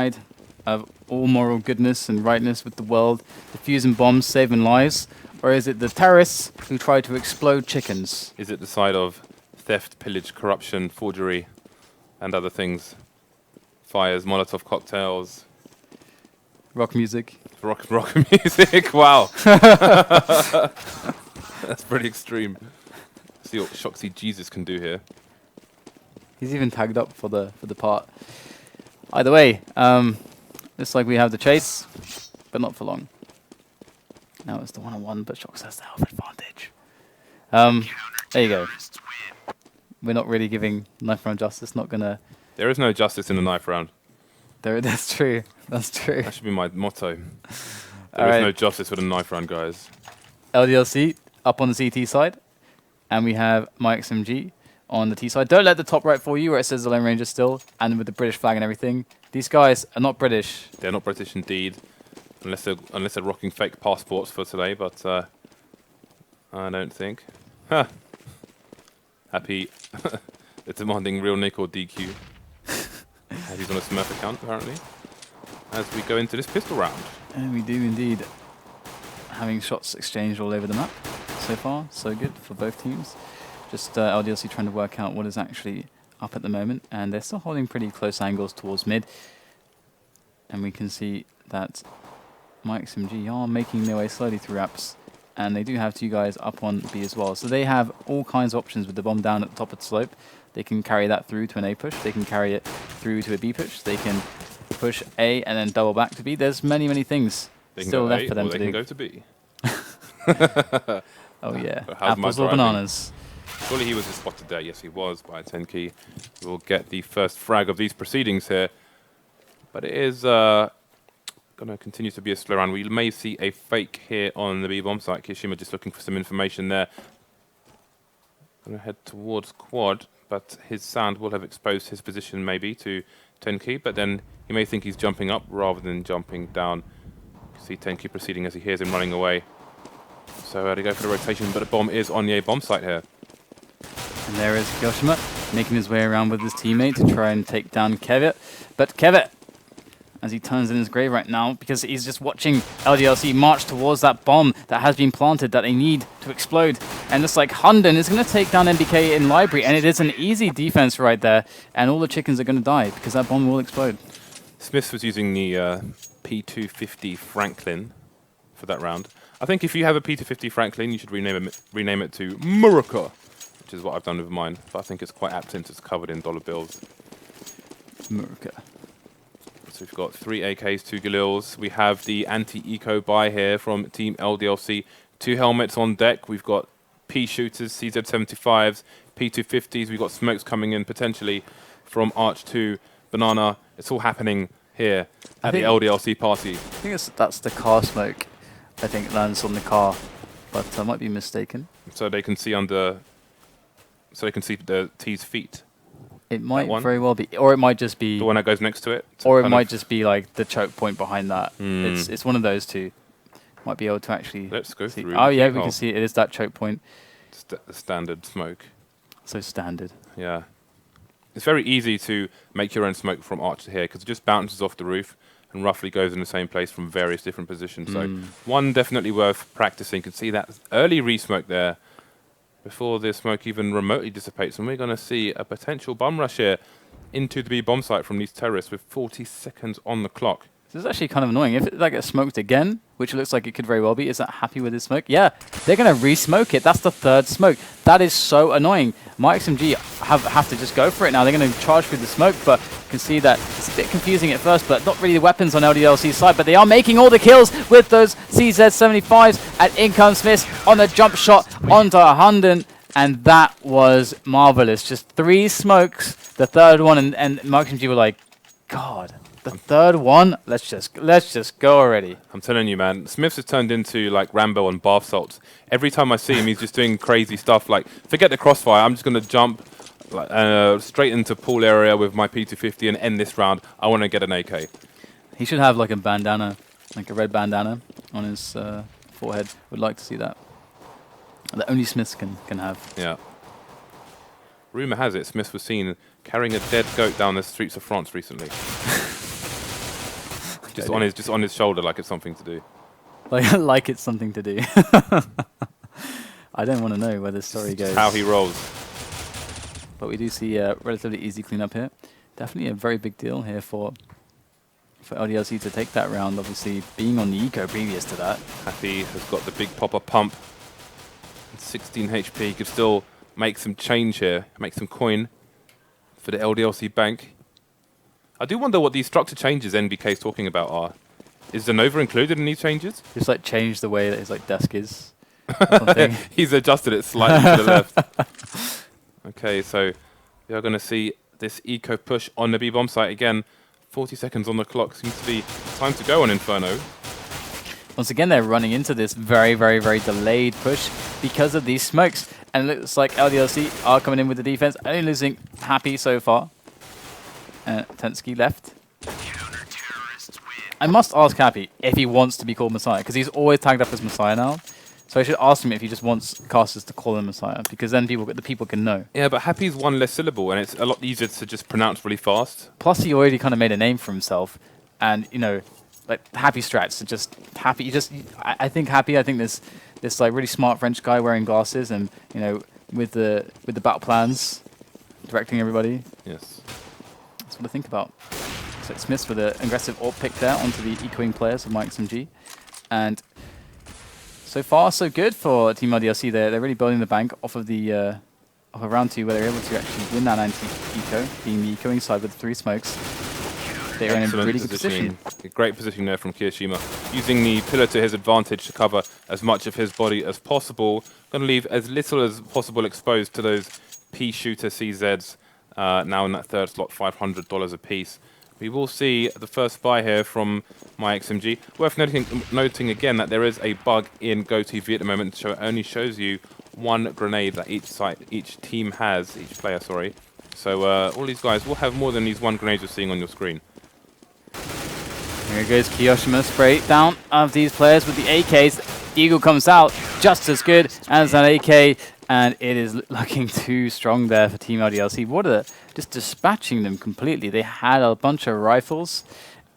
side of all moral goodness and rightness with the world, defusing bombs, saving lives? Or is it the terrorists who try to explode chickens? Is it the side of theft, pillage, corruption, forgery, and other things? Fires, Molotov cocktails. Rock music. Rock music, wow. That's pretty extreme. See what Shoxy Jesus can do here. He's even tagged up for the part. Either way, looks like we have the chase, but not for long. Now it's the one-on-one, but Shox has the health advantage. There you go. We're not really giving knife round justice. Not gonna. There is no justice in the knife round. That's true. That's true. That should be my motto. There is no justice with a knife round, guys. LDLC up on the CT side, and we have myXMG on the T side. Don't let the top right for you, where it says the Lone Ranger still, and with the British flag and everything. These guys are not British. They're not British indeed, unless they're rocking fake passports for today. But I don't think. Huh. Happy. They're demanding real Nick or DQ. He's on a Smurf account apparently. As we go into this pistol round. And we do indeed. Having shots exchanged all over the map so far, so good for both teams. Just LDLC trying to work out what is actually up at the moment, and they're still holding pretty close angles towards mid. And we can see that myXMG are making their way slowly through apps, and they do have two guys up on B as well. So they have all kinds of options with the bomb down at the top of the slope. They can carry that through to an A push. They can carry it through to a B push. They can push A and then double back to B. There's many, many things still left for them to do. They can go to B. Oh yeah, apples or bananas. Surely he was spotted there. Yes, he was by a 10 key. We'll get the first frag of these proceedings here. But it is going to continue to be a slow round. We may see a fake here on the B bomb site. Kishima just looking for some information there. Going to head towards quad, but his sound will have exposed his position maybe to 10 key. But then you may think he's jumping up rather than jumping down. You see 10 key proceeding as he hears him running away. So they go for the rotation, but the bomb is on the A bomb site here. And there is Kyoshima making his way around with his teammate to try and take down Kevit. But Kevit, as he turns in his grave right now, because he's just watching LDLC march towards that bomb that has been planted that they need to explode. And it's like Hunden is going to take down MBK in library, and it is an easy defense right there. And all the chickens are going to die because that bomb will explode. Smith was using the P250 Franklin for that round. I think if you have a P250 Franklin, you should rename it to Murica, which is what I've done with mine. But I think it's quite apt since it's covered in dollar bills. Murica. So we've got 3 AKs, 2 Galils. We have the anti-eco buy here from Team LDLC. 2 helmets on deck. We've got P shooters, CZ75s, P250s. We've got smokes coming in potentially from Arch 2, Banana. It's all happening here at the LDLC party. I think that's the car smoke. I think lands on the car, but I might be mistaken. So they can see under. So they can see the T's feet. It might very well be, or it might just be the one that goes next to it, or it might just be like the choke point behind that. It's one of those two. Might be able to actually. Let's go through. Oh yeah, we can see it is that choke point. The standard smoke. So standard. Yeah, it's very easy to make your own smoke from Arch to here because it just bounces off the roof and roughly goes in the same place from various different positions. So one definitely worth practicing. You can see that early re-smoke there before the smoke even remotely dissipates. And we're going to see a potential bum rush here into the B bomb site from these terrorists with 40 seconds on the clock. This is actually kind of annoying. If it gets smoked again, which looks like it could very well be, is that happy with his smoke? Yeah, they're going to re-smoke it. That's the third smoke. That is so annoying. myXMG have to just go for it now. They're going to charge through the smoke, but you can see that it's a bit confusing at first, but not really the weapons on LDLC's side, but they are making all the kills with those CZ75s, and in comes Smith on the jump shot onto Hunden, and that was marvelous. Just 3 smokes, the third one, and myXMG were like, God. The third one, let's just go already. I'm telling you, man, Smiths has turned into like Rambo on bath salts. Every time I see him, he's just doing crazy stuff. Like, forget the crossfire. I'm just going to jump straight into pool area with my P250 and end this round. I want to get an AK. He should have like a bandana, like a red bandana on his forehead. Would like to see that. That only Smiths can have. Yeah. Rumour has it Smith was seen carrying a dead goat down the streets of France recently. Just on his shoulder, like it's something to do. Like it's something to do. I don't want to know where this story goes. How he rolls. But we do see a relatively easy cleanup here. Definitely a very big deal here for LDLC to take that round, obviously being on the eco previous to that. Happy has got the big popper pump. 16 HP, he could still make some change here, make some coin for the LDLC bank. I do wonder what these structure changes NBK is talking about are. Is Zanova included in these changes? Just like change the way that his like desk is. Or something. He's adjusted it slightly to the left. Okay, so we are going to see this eco push on the B-bomb site again. 40 seconds on the clock. Seems to be time to go on Inferno. Once again, they're running into this very, very, very delayed push because of these smokes. And it looks like LDLC are coming in with the defense, only losing Happy so far. Tensky left. I must ask Happy if he wants to be called Messiah, because he's always tagged up as Messiah now. So I should ask him if he just wants casters to call him Messiah, because then the people can know. Yeah, but Happy's one less syllable, and it's a lot easier to just pronounce really fast. Plus, he already kind of made a name for himself, and you know, like Happy strats are just Happy. I think Happy. I think this like really smart French guy wearing glasses, and you know, with the battle plans, directing everybody. Yes, that's what I think about. So it's Smiths with an aggressive AWP pick there onto the ecoing players of myXMG, and so far so good for Team LDLC. They're really building the bank off of the off of round 2, where they're able to actually win that anti-eco, being the ecoing side with 3 smokes. They're in a really good position. A great position there from Kirishima, using the pillar to his advantage to cover as much of his body as possible. Going to leave as little as possible exposed to those P-shooter CZs now in that third slot, $500 a piece. We will see the first buy here from myXMG. Worth noting again that there is a bug in GoTV at the moment, so it only shows you 1 grenade that each team has, each player, sorry. So all these guys will have more than these 1 grenade you're seeing on your screen. Here goes Kiyoshima, spray down of these players with the AKs. Eagle comes out just as good as that AK, and it is looking too strong there for Team LDLC. Just dispatching them completely. They had a bunch of rifles,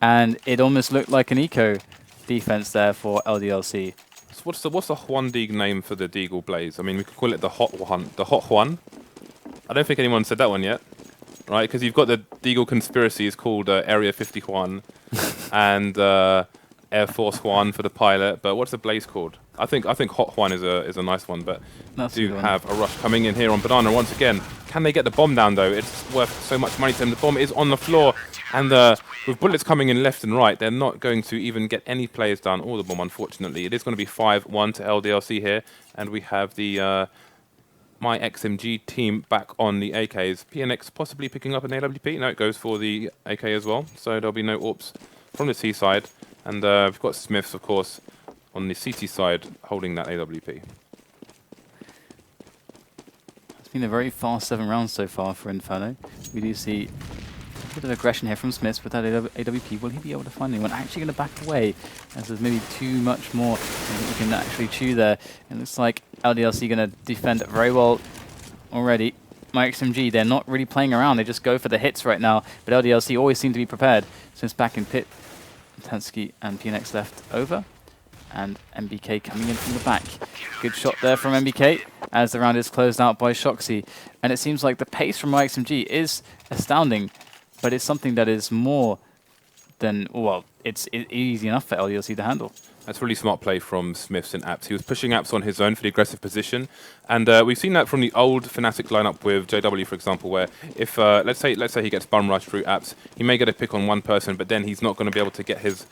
and it almost looked like an eco defense there for LDLC. So what's the Juan Deagle name for the Deagle Blaze? I mean, we could call it the Hot One. The Hot Juan? I don't think anyone said that one yet, right? Because you've got the Deagle conspiracy is called Area 51 and Air Force One for the pilot. But what's the Blaze called? I think Hot Juan is a nice one, but do have a rush coming in here on Banana once again. Can they get the bomb down though? It's worth so much money to them. The bomb is on the floor, and with bullets coming in left and right, they're not going to even get any players down or the bomb, unfortunately. It is going to be 5-1 to LDLC here, and we have the myXMG team back on the AKs. PNX possibly picking up an AWP. No, it goes for the AK as well, so there'll be no AWPs from the C side. And we've got Smiths, of course, on the CT side holding that AWP. It's been a very fast 7 rounds so far for Inferno. We do see a bit of aggression here from Smiths with that AWP. Will he be able to find anyone? Actually going to back away, as there's maybe too much more he can actually chew there. It looks like LDLC going to defend very well already. myXMG, they're not really playing around. They just go for the hits right now. But LDLC always seem to be prepared. Since back in pit, Tansky and PNX left over. And MBK coming in from the back. Good shot there from MBK as the round is closed out by Shoxy. And it seems like the pace from myXMG is astounding, but it's something that is more than, well, it's easy enough for LDLC to handle. That's really smart play from Smiths and Apps. He was pushing Apps on his own for the aggressive position, and we've seen that from the old Fnatic lineup with JW, for example, where if let's say he gets bum rushed through Apps, he may get a pick on one person, but then he's not going to be able to get his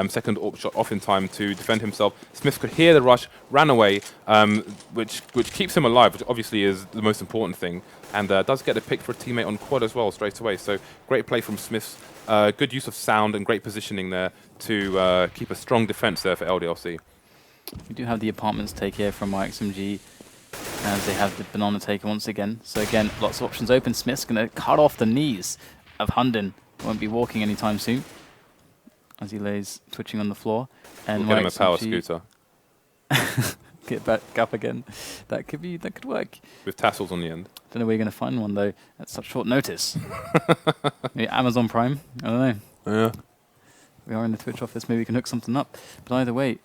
second AWP shot off in time to defend himself. Smith could hear the rush, ran away, which keeps him alive, which obviously is the most important thing, and does get a pick for a teammate on quad as well straight away. So great play from Smiths. Good use of sound and great positioning there to keep a strong defense there for LDLC. We do have the apartments take here from myXMG, as they have the banana taker once again. So again, lots of options open. Smith's going to cut off the knees of Hunden. Won't be walking anytime soon, as he lays twitching on the floor. And we'll get him a power scooter. Get back up again. That could work. With tassels on the end. Don't know where you're going to find one though at such short notice. Maybe Amazon Prime. I don't know. Yeah. We are in the Twitch office. Maybe we can hook something up. But either way,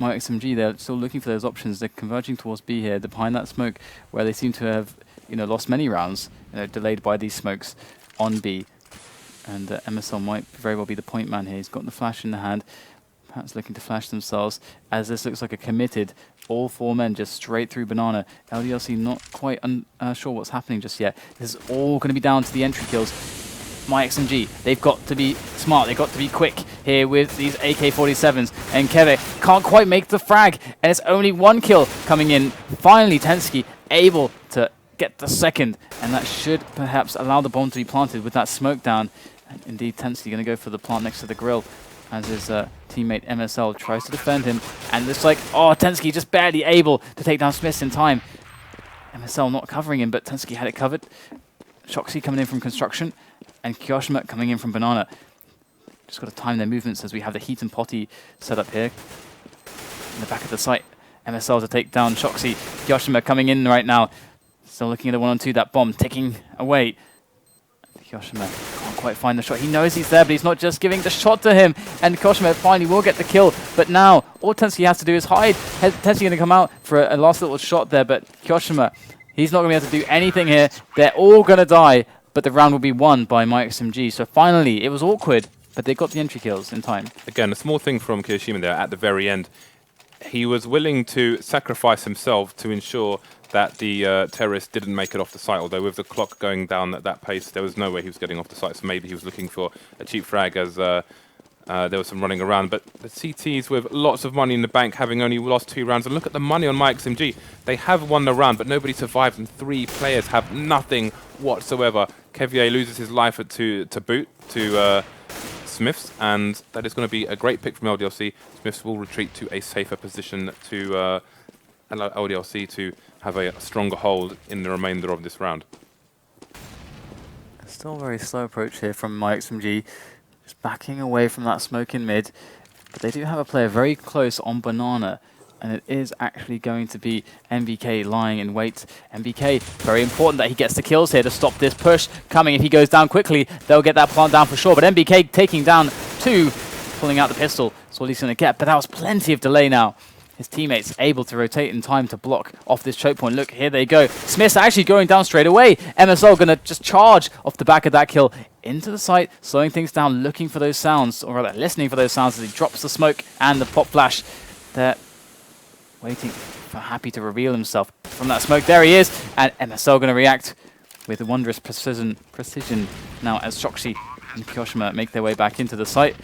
myXMG, they're still looking for those options. They're converging towards B here. They're behind that smoke where they seem to have, lost many rounds, delayed by these smokes on B. And MSL might very well be the point man here. He's got the flash in the hand, perhaps looking to flash themselves, as this looks like a committed all 4 men just straight through Banana. LDLC not quite sure what's happening just yet. This is all going to be down to the entry kills. myXMG, they've got to be smart, they've got to be quick here with these AK-47s, and Keve can't quite make the frag, and it's only 1 kill coming in. Finally, Tensky able to get the second, and that should perhaps allow the bomb to be planted with that smoke down. And indeed, Tensky going to go for the plant next to the grill, as his teammate MSL tries to defend him, and it's like, Tensky just barely able to take down Smith in time. MSL not covering him, but Tensky had it covered. Shoxy coming in from construction, and Kyoshima coming in from Banana. Just got to time their movements as we have the Heat and Potty set up here. In the back of the site, MSL to take down Shoxy. Kyoshima coming in right now. Still looking at a 1-on-2, that bomb ticking away. Kyoshima can't quite find the shot. He knows he's there, but he's not just giving the shot to him. And Kyoshima finally will get the kill. But now, all Tensky has to do is hide. Tensky going to come out for a last little shot there, but Kyoshima, he's not going to be able to do anything here. They're all going to die, but the round will be won by myXMG. So finally, it was awkward, but they got the entry kills in time. Again, a small thing from Kyoshima there at the very end. He was willing to sacrifice himself to ensure that the terrorist didn't make it off the site, although with the clock going down at that pace, there was no way he was getting off the site, so maybe he was looking for a cheap frag as there was some running around. But the CTs with lots of money in the bank, having only lost 2 rounds, and look at the money on myXMG. They have won the round, but nobody survived, and 3 players have nothing whatsoever. Kevier loses his life to boot, to Smiths, and that is going to be a great pick from LDLC. Smiths will retreat to a safer position to allow LDLC to have a stronger hold in the remainder of this round. Still a very slow approach here from myXMG, just backing away from that smoke in mid, but they do have a player very close on Banana, and it is actually going to be MBK lying in wait. MBK, very important that he gets the kills here to stop this push coming. If he goes down quickly, they'll get that plant down for sure, but MBK taking down 2, pulling out the pistol, that's all he's going to get, but that was plenty of delay now. His teammates able to rotate in time to block off this choke point. Look, here they go. Smith's actually going down straight away. MSL going to just charge off the back of that kill into the site, slowing things down, looking for those sounds, or rather listening for those sounds as he drops the smoke and the pop flash. They're waiting for Happy to reveal himself from that smoke. There he is, and MSL going to react with wondrous precision now as Shoxy and Kyoshima make their way back into the site.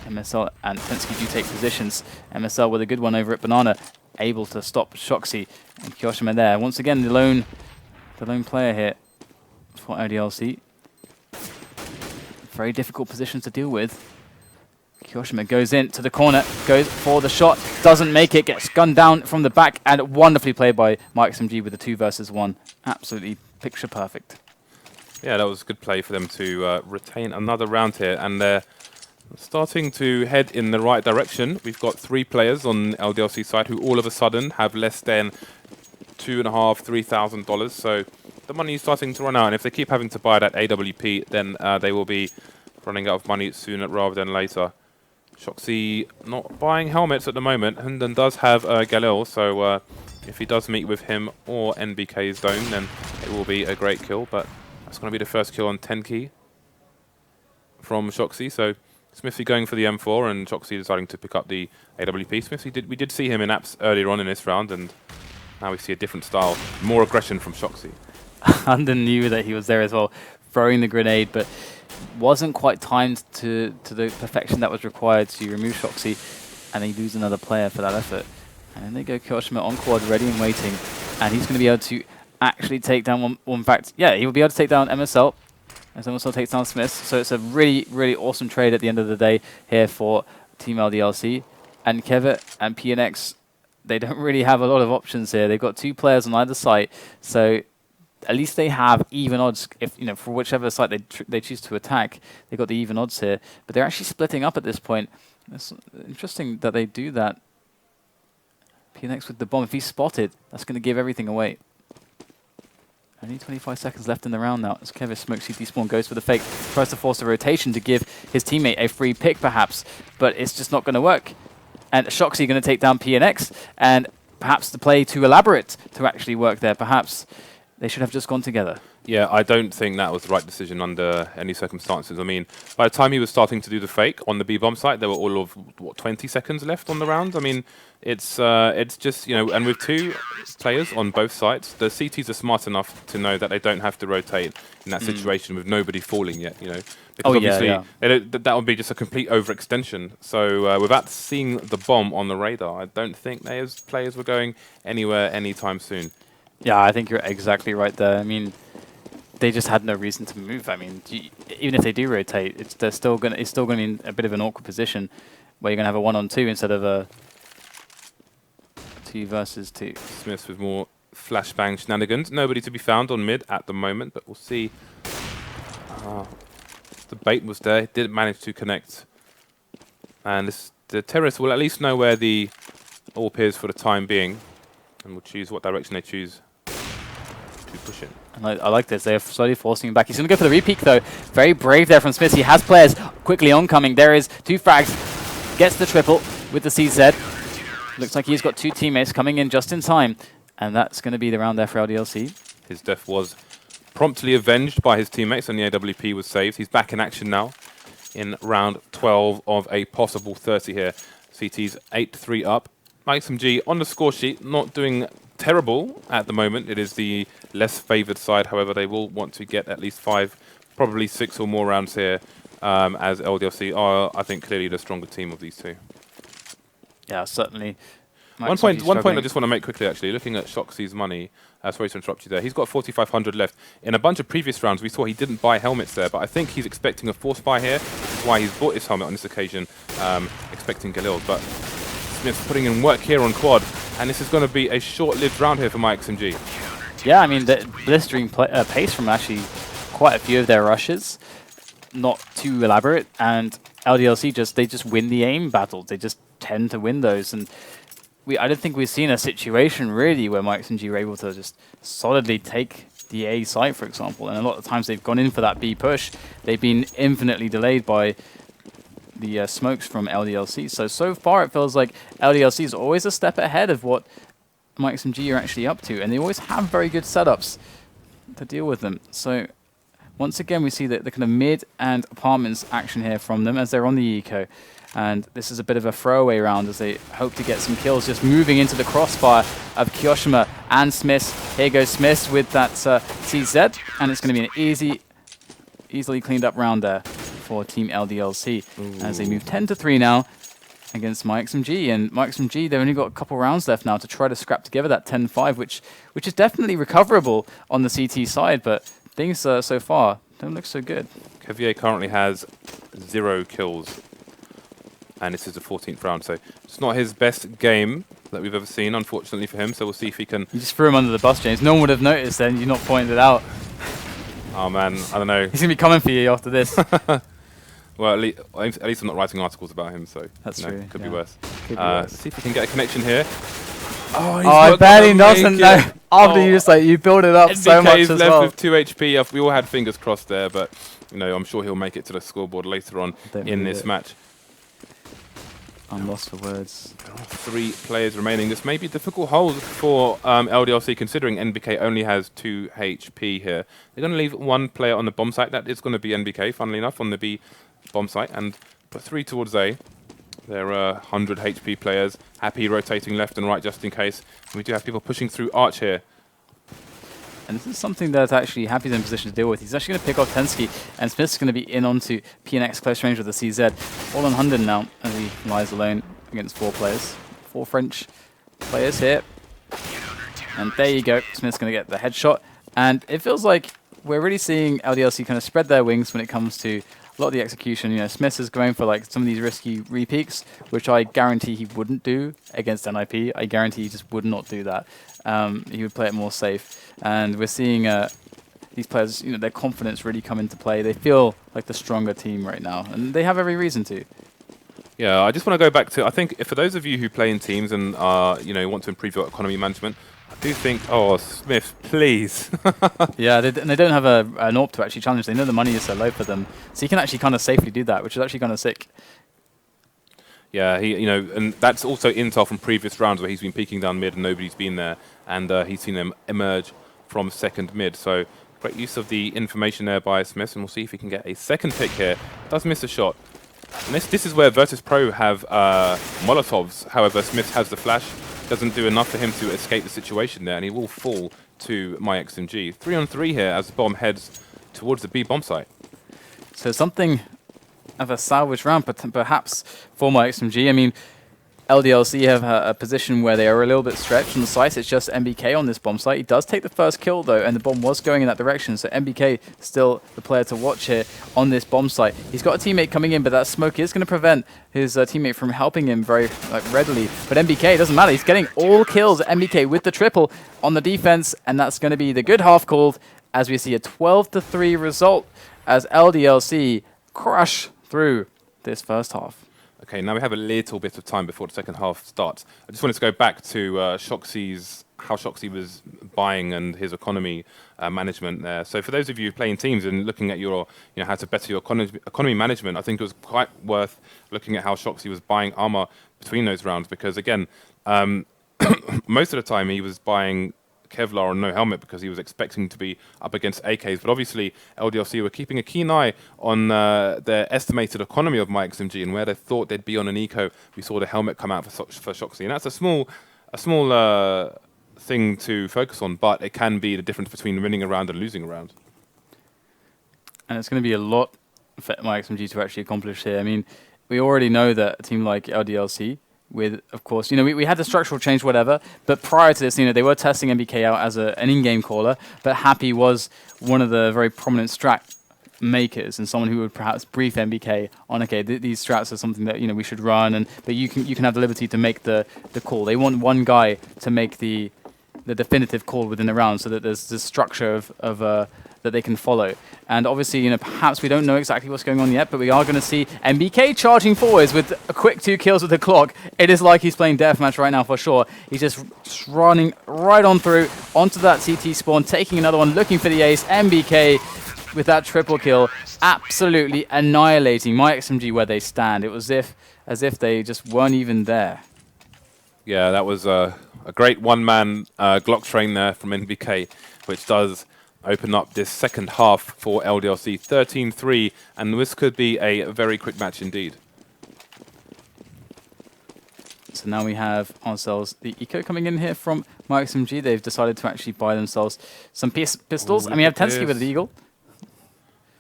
MSL and Tensky do take positions. MSL with a good one over at Banana, able to stop Shoxy and Kyoshima there. Once again, the lone player here for LDLC. Very difficult position to deal with. Kyoshima goes into the corner, goes for the shot, doesn't make it, gets gunned down from the back, and wonderfully played by myXMG with the 2 versus 1. Absolutely picture perfect. Yeah, that was a good play for them to retain another round here, and they're starting to head in the right direction. We've got 3 players on the LDLC side who all of a sudden have less than $2,500–3,000, $3,000. So the money is starting to run out, and if they keep having to buy that AWP, then they will be running out of money sooner rather than later. Shoxy not buying helmets at the moment. Hendon does have Galil, so if he does meet with him or NBK's zone, then it will be a great kill. But that's going to be the first kill on Tenki from Shoxy. So Smithy going for the M4 and Shoxy deciding to pick up the AWP. Smithy we did see him in apps earlier on in this round, and now we see a different style, more aggression from Shoxy. Hendon knew that he was there as well, throwing the grenade, but wasn't quite timed to the perfection that was required to remove Shoxy, and they lose another player for that effort. And then they go Kyoshima on quad, ready and waiting, and he's going to be able to actually take down one. In fact, yeah, he will be able to take down MSL, as MSL takes down Smith. So it's a really, really awesome trade at the end of the day here for Team LDLC. And Kevit and PNX, they don't really have a lot of options here. They've got 2 players on either side, so at least they have even odds. If for whichever side they choose to attack, they got the even odds here. But they're actually splitting up at this point. It's interesting that they do that. PNX with the bomb. If he's spotted, that's going to give everything away. Only 25 seconds left in the round now as Kevin smokes CT spawn, goes for the fake, tries to force a rotation to give his teammate a free pick perhaps, but it's just not going to work. And Shoxy going to take down PNX, and perhaps the play too elaborate to actually work there. Perhaps they should have just gone together. Yeah, I don't think that was the right decision under any circumstances. I mean, by the time he was starting to do the fake on the B-bomb site, there were all of, what, 20 seconds left on the round? I mean, it's just, you know, and with 2 players on both sides, the CTs are smart enough to know that they don't have to rotate in that situation with nobody falling yet, you know. Because obviously, that would be just a complete overextension. So without seeing the bomb on the radar, I don't think those players were going anywhere anytime soon. Yeah, I think you're exactly right there. I mean, they just had no reason to move. I mean, even if they do rotate, it's still going to be in a bit of an awkward position where you're going to have a 1-on-2 instead of a 2 versus 2. Smith with more flashbang shenanigans. Nobody to be found on mid at the moment, but we'll see. The bait was there. Didn't manage to connect. And the terrorists will at least know where the AWP is for the time being, and will choose what direction they choose to push in. And I like this. They're slowly forcing him back. He's going to go for the repeat, though. Very brave there from Smith. He has players quickly oncoming. There is 2 frags. Gets the triple with the CZ. Looks like he's got 2 teammates coming in just in time. And that's going to be the round there for LDLC. His death was promptly avenged by his teammates, and the AWP was saved. He's back in action now in round 12 of a possible 30 here. CT's 8-3 up. myXMG on the score sheet, not doing terrible at the moment. It is the less favoured side. However, they will want to get at least 5, probably 6 or more rounds here, as LDLC are, I think, clearly the stronger team of these 2. Yeah, certainly. One point I just want to make quickly, actually, looking at Shoxy's money. Sorry to interrupt you there. He's got 4,500 left. In a bunch of previous rounds, we saw he didn't buy helmets there, but I think he's expecting a force buy here, which is why he's bought his helmet on this occasion, expecting Galil. But Smith's putting in work here on quad, and this is going to be a short-lived round here for myXMG. Yeah, I mean, the blistering pace from actually quite a few of their rushes, not too elaborate, and LDLC they just win the aim battles. They just tend to win those, and I don't think we've seen a situation really where myXMG are able to just solidly take the A site, for example. And a lot of times they've gone in for that B push. They've been infinitely delayed by the smokes from LDLC. So far it feels like LDLC is always a step ahead of what myXMG are actually up to, and they always have very good setups to deal with them. So once again, we see the kind of mid and apartments action here from them as they're on the eco. And this is a bit of a throwaway round as they hope to get some kills, just moving into the crossfire of Kyoshima and Smith. Here goes Smith with that CZ, and it's going to be an easily cleaned up round there for Team LDLC. Ooh. As they move 10-3 now against myXMG. And myXMG, they've only got a couple rounds left now to try to scrap together that 10-5, which is definitely recoverable on the CT side, but things so far don't look so good. Kevier currently has 0 kills. And this is the 14th round, so it's not his best game that we've ever seen, unfortunately for him. So we'll see if he can... You just threw him under the bus, James. No one would have noticed then. You're not pointing it out. Oh, man. I don't know. He's going to be coming for you after this. Well, at least I'm not writing articles about him, so... That's true. Could be worse. Let's see if we can get a connection here. Oh, I bet he doesn't know. After you build it up so much as left well. with 2 HP. We all had fingers crossed there, but, you know, I'm sure he'll make it to the scoreboard later on in this match. I'm lost for words. 3 players remaining. This may be a difficult hold for LDLC, considering NBK only has 2 HP here. They're going to leave 1 player on the bomb site. That is going to be NBK, funnily enough, on the B bomb site, and put 3 towards A. They're 100 HP players, happy rotating left and right just in case. And we do have people pushing through Arch here. And this is something that actually Happy's in position to deal with. He's actually going to pick off Tensky, and Smith's going to be in onto PNX close range with the CZ. All on 100 now, as he lies alone against 4 players. 4 French players here. And there you go. Smith's going to get the headshot. And it feels like we're really seeing LDLC kind of spread their wings when it comes to a lot of the execution. You know, Smith is going for like some of these risky repeaks, which I guarantee he wouldn't do against NIP. I guarantee he just would not do that. He would play it more safe. And we're seeing these players, you know, their confidence really come into play. They feel like the stronger team right now, and they have every reason to. Yeah, I just want to go back to, I think for those of you who play in teams and you know, want to improve your economy management, I do think, oh, Smith, please. Yeah, and they don't have an AWP to actually challenge. They know the money is so low for them, so he can actually kind of safely do that, which is actually kind of sick. Yeah, and that's also intel from previous rounds where he's been peeking down mid and nobody's been there, and he's seen them emerge from second mid. So great use of the information there by Smith, and we'll see if he can get a second pick here. Does miss a shot. And this is where Virtus Pro have Molotovs. However, Smith has the flash. Doesn't do enough for him to escape the situation there, and he will fall to myXMG. 3-on-3 here as the bomb heads towards the B bomb site. So something of a salvage round, but perhaps for myXMG. I mean, LDLC have a position where they are a little bit stretched on the site. It's just MBK on this bomb site. He does take the first kill, though, and the bomb was going in that direction. So MBK still the player to watch here on this bomb site. He's got a teammate coming in, but that smoke is going to prevent his teammate from helping him very readily. But MBK, doesn't matter. He's getting all kills. MBK with the triple on the defense, and that's going to be the good half called as we see a 12-3 result as LDLC crush through this first half. Okay, now we have a little bit of time before the second half starts. I just wanted to go back to how Shoxy was buying and his economy management there. So for those of you playing teams and looking at your, how to better your economy management, I think it was quite worth looking at how Shoxy was buying armor between those rounds, because again, most of the time he was buying Kevlar and no helmet because he was expecting to be up against AKs. But obviously, LDLC were keeping a keen eye on their estimated economy of myXMG and where they thought they'd be on an eco. We saw the helmet come out for Shoxy, and that's a small thing to focus on, but it can be the difference between winning a round and losing a round. And it's going to be a lot for myXMG to actually accomplish here. I mean, we already know that a team like LDLC, with, of course, we had the structural change, whatever, but prior to this, they were testing MBK out as an in-game caller, but Happy was one of the very prominent strat makers and someone who would perhaps brief MBK on, okay, these strats are something that, we should run, but you can have the liberty to make the call. They want one guy to make the definitive call within the round so that there's this structure of that they can follow. And obviously, perhaps we don't know exactly what's going on yet, but we are going to see MBK charging forwards with a quick 2 kills with the clock. It is like he's playing deathmatch right now for sure. He's just running right on through onto that CT spawn, taking another one, looking for the ace. MBK with that triple kill, absolutely annihilating myXMG where they stand. It was as if they just weren't even there. Yeah, that was a great one-man Glock train there from NBK, which does open up this second half for LDLC. 13-3, and this could be a very quick match indeed. So now we have ourselves the eco coming in here from myXMG. They've decided to actually buy themselves some pistols. Ooh, and we have Tensky with the Eagle.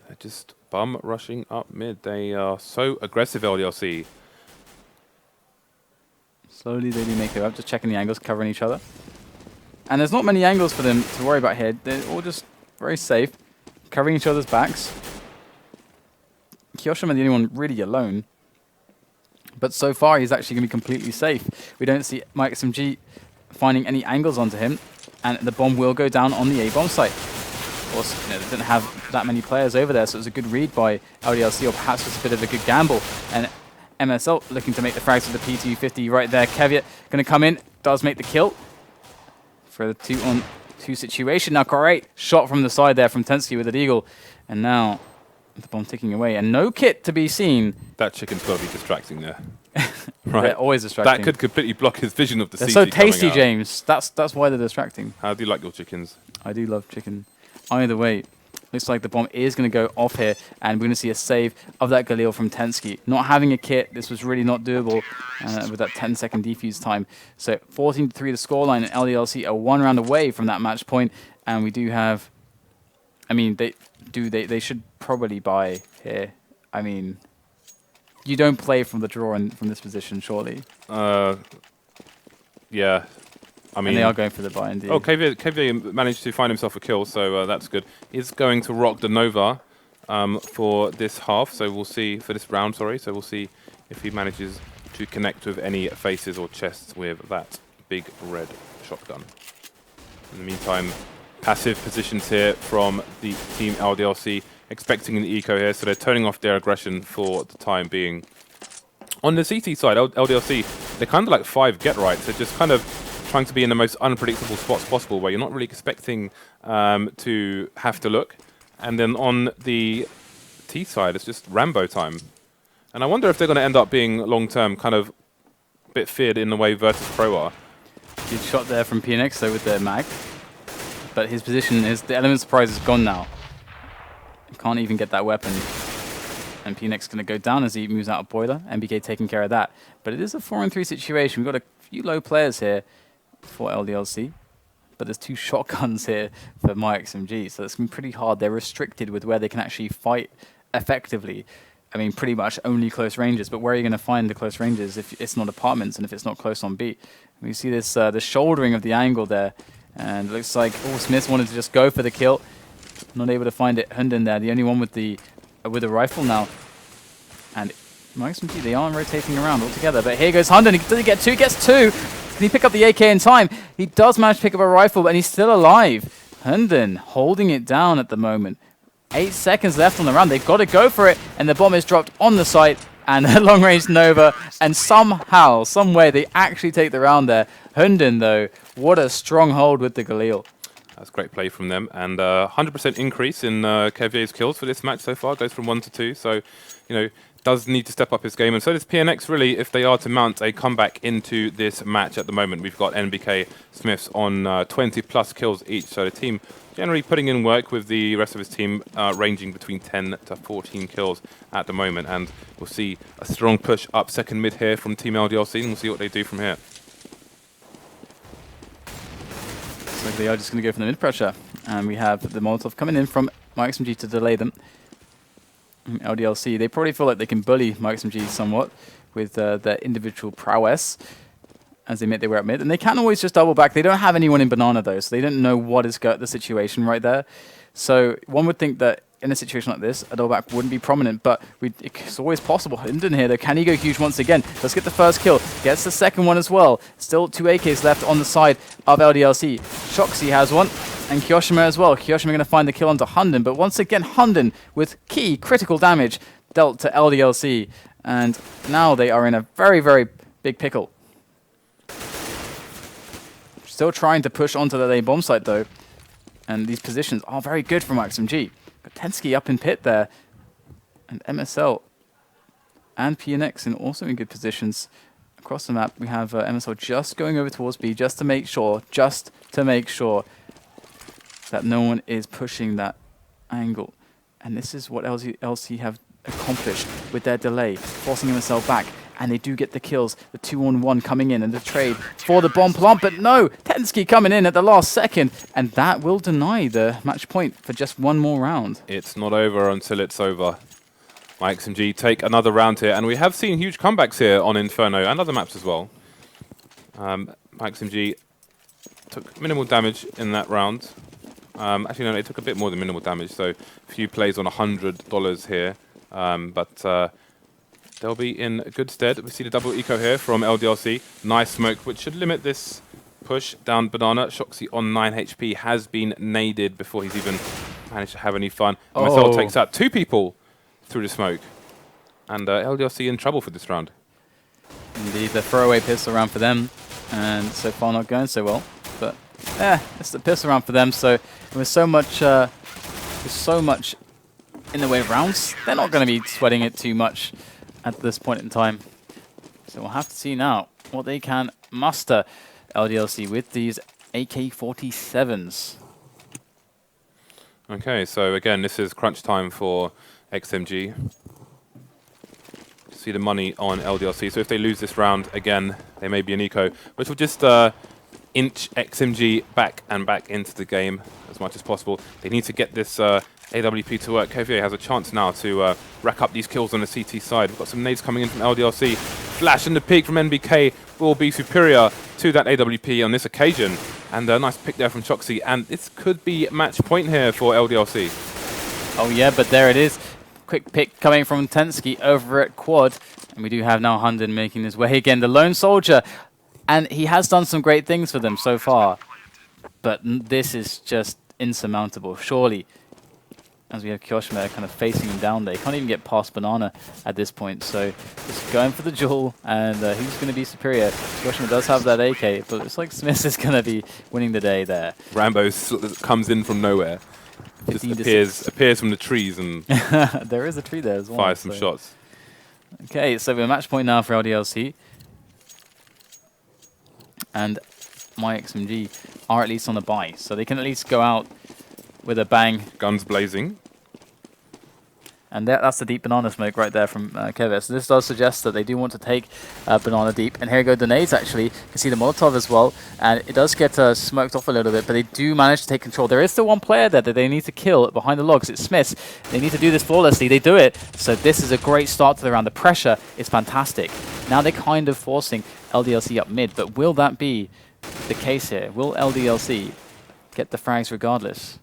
They're just bum rushing up mid. They are so aggressive, LDLC. Slowly they do make their way up, just checking the angles, covering each other. And there's not many angles for them to worry about here. They're all just very safe, covering each other's backs. Kyoshima the only one really alone. But so far, he's actually going to be completely safe. We don't see myXMG finding any angles onto him. And the bomb will go down on the A-bomb site. Of course, they didn't have that many players over there, so it was a good read by LDLC, or perhaps just a bit of a good gamble. And MSL looking to make the frags with the P250 right there. Caveat going to come in, does make the kill for the 2-on-2 situation. Now, great shot from the side there from Tensky with the Eagle. And now the bomb ticking away. And no kit to be seen. That chicken's got to be distracting there. Right. They're always distracting. That could completely block his vision of the CT. They're so tasty, James. That's why they're distracting. How do you like your chickens? I do love chicken. Either way, looks like the bomb is going to go off here, and we're going to see a save of that Galil from Tensky. Not having a kit, this was really not doable with that 10-second defuse time. So 14-3 the scoreline, and LDLC are 1 round away from that match point, and we do have... I mean, they should probably buy here. I mean, you don't play from the draw from this position, surely. Yeah. I mean, and they are going for the buy indeed. Oh, KV managed to find himself a kill, so that's good. He's going to rock the Nova for this half, so we'll see, for this round, sorry. So we'll see if he manages to connect with any faces or chests with that big red shotgun. In the meantime, passive positions here from the team LDLC, expecting an eco here, so they're turning off their aggression for the time being. On the CT side, LDLC, they're kind of like 5 get-rights. They're just kind of trying to be in the most unpredictable spots possible, where you're not really expecting to have to look. And then on the T side, it's just Rambo time. And I wonder if they're going to end up being long-term kind of a bit feared in the way Virtus Pro are. Good shot there from PNX though with the mag. But his position, the element of surprise is gone now. He can't even get that weapon. And PNX going to go down as he moves out of Boiler. MBK taking care of that. But it is a 4-on-3 situation. We've got a few low players here for LDLC. But there's 2 shotguns here for myXMG. So it's going to be pretty hard. They're restricted with where they can actually fight effectively. I mean, pretty much only close ranges. But where are you going to find the close ranges if it's not apartments and if it's not close on B? We see this the shouldering of the angle there. And it looks like Smith wanted to just go for the kill. Not able to find it. Hunden there, the only one with the rifle now. And myXMG, they aren't rotating around altogether. But here goes Hunden. Does he get 2? He gets 2. Can he pick up the AK in time? He does manage to pick up a rifle, but he's still alive. Hunden holding it down at the moment. 8 seconds left on the round. They've got to go for it. And the bomb is dropped on the site. And a long-range Nova. And somehow, some way, they actually take the round there. Hunden, though, what a strong hold with the Galil. That's great play from them. And 100% increase in Kevier's kills for this match so far. Goes from 1 to 2. So, you know, does need to step up his game. And so does PNX, really, if they are to mount a comeback into this match at the moment. We've got NBK Smiths on 20-plus kills each. So the team generally putting in work with the rest of his team, ranging between 10 to 14 kills at the moment. And we'll see a strong push up second mid here from Team LDLC, and we'll see what they do from here. So they are just going to go for the mid pressure. And we have the Molotov coming in from myXMG to delay them. LDLC, they probably feel like they can bully myXMG somewhat with their individual prowess as they make their way up mid. And they can always just double back. They don't have anyone in Banana, though, so they don't know what is the situation right there. So one would think that in a situation like this, a double back wouldn't be prominent, but it's always possible. Hinden here, though, can he go huge once again? Let's get the first kill. Gets the second one as well. Still 2 AKs left on the side of LDLC. Shoxy has one. And Kyoshima as well. Kyoshima going to find the kill onto Hunden, but once again, Hunden with key critical damage dealt to LDLC. And now they are in a very, very big pickle. Still trying to push onto the A bomb site, though. And these positions are very good from myXMG. Tensky up in pit there. And MSL and PNX also in good positions. Across the map, we have MSL just going over towards B just to make sure that no one is pushing that angle. And this is what LC have accomplished with their delay, forcing MSL back. And they do get the kills, the 2-on-1 coming in and the trade for the bomb plant. But no, Tensky coming in at the last second. And that will deny the match point for just one more round. It's not over until it's over. myXMG take another round here. And we have seen huge comebacks here on Inferno and other maps as well. myXMG took minimal damage in that round. Actually, no, they took a bit more than minimal damage, so a few plays on $100 here. But they'll be in good stead. We see the double eco here from LDLC. Nice smoke, which should limit this push down Banana. Shoxy on 9 HP has been naded before he's even managed to have any fun. MSL takes out 2 people through the smoke. And LDLC in trouble for this round. Indeed, the throwaway pistol round for them. And so far not going so well. But it's the pistol round for them. So with so much in the way of rounds, they're not going to be sweating it too much at this point in time. So we'll have to see now what they can muster, LDLC, with these AK-47s. Okay, so again, this is crunch time for XMG. See the money on LDLC. So if they lose this round again, they may be an eco, which will just inch XMG back and back into the game as much as possible. They need to get this AWP to work. Kevier has a chance now to rack up these kills on the CT side. We've got some nades coming in from LDLC. Flash and the peek from NBK will be superior to that AWP on this occasion. And a nice pick there from Shoxy. And this could be match point here for LDLC. Oh yeah, but there it is. Quick pick coming from Tensky over at Quad. And we do have now Hunden making his way again. The lone soldier. And he has done some great things for them so far. But this is just insurmountable. Surely as we have Kyoshima kind of facing him down there. He can't even get past Banana at this point, so just going for the duel, and who's going to be superior? Kyoshima does have that AK, but it's like Smith is going to be winning the day there. Rambo comes in from nowhere. Just appears from the trees and there is a tree there as well. Fires some shots. Okay, so we're match point now for LDLC. And myXMG are at least on the buy, so they can at least go out with a bang. Guns blazing. And that's the deep banana smoke right there from Kevin. So this does suggest that they do want to take banana deep. And here go the nades, actually. You can see the Molotov as well. And it does get smoked off a little bit, but they do manage to take control. There is still one player there that they need to kill behind the logs. It's Smith. They need to do this flawlessly. They do it. So this is a great start to the round. The pressure is fantastic. Now they're kind of forcing LDLC up mid, but will that be the case here? Will LDLC get the frags regardless?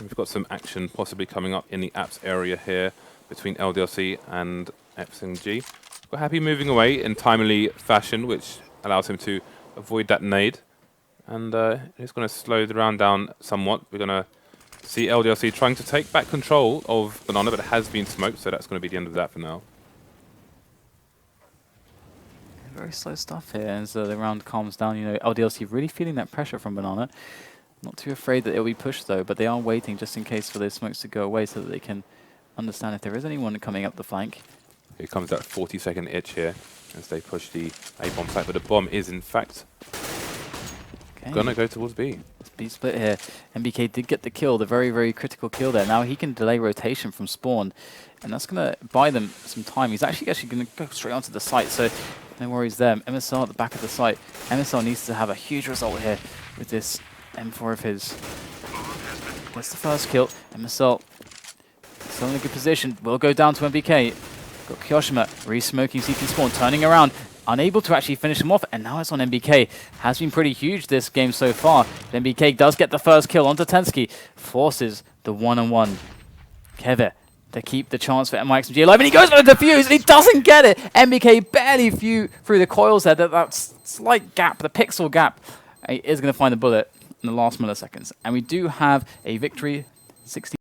We've got some action possibly coming up in the apps area here between LDLC and myXMG. We're happy moving away in timely fashion, which allows him to avoid that nade. And he's going to slow the round down somewhat. We're going to see LDLC trying to take back control of Banana, but it has been smoked, so that's going to be the end of that for now. Very slow stuff here as the round calms down. You know, LDLC really feeling that pressure from Banana. Not too afraid that it'll be pushed though, but they are waiting just in case for those smokes to go away so that they can understand if there is anyone coming up the flank. Here comes that 40-second itch here as they push the A-bomb site, but the bomb is in fact gonna go towards B. It's B split here. MBK did get the kill, the very, very critical kill there. Now he can delay rotation from spawn, and that's gonna buy them some time. He's actually gonna go straight onto the site, so no worries there. MSL at the back of the site. MSL needs to have a huge result here with this M4 of his. Gets the first kill. MSL still in a good position. Will go down to MBK. Got Kyoshima re-smoking CT spawn, turning around. Unable to actually finish him off, and now it's on MBK. Has been pretty huge this game so far. But MBK does get the first kill onto Tensky. Forces the one-on-one. Keve to keep the chance for myXMG alive, and he goes for the defuse, and he doesn't get it! MBK barely flew through the coils there. That slight gap, the pixel gap, he is going to find the bullet in the last milliseconds. And we do have a victory, 60.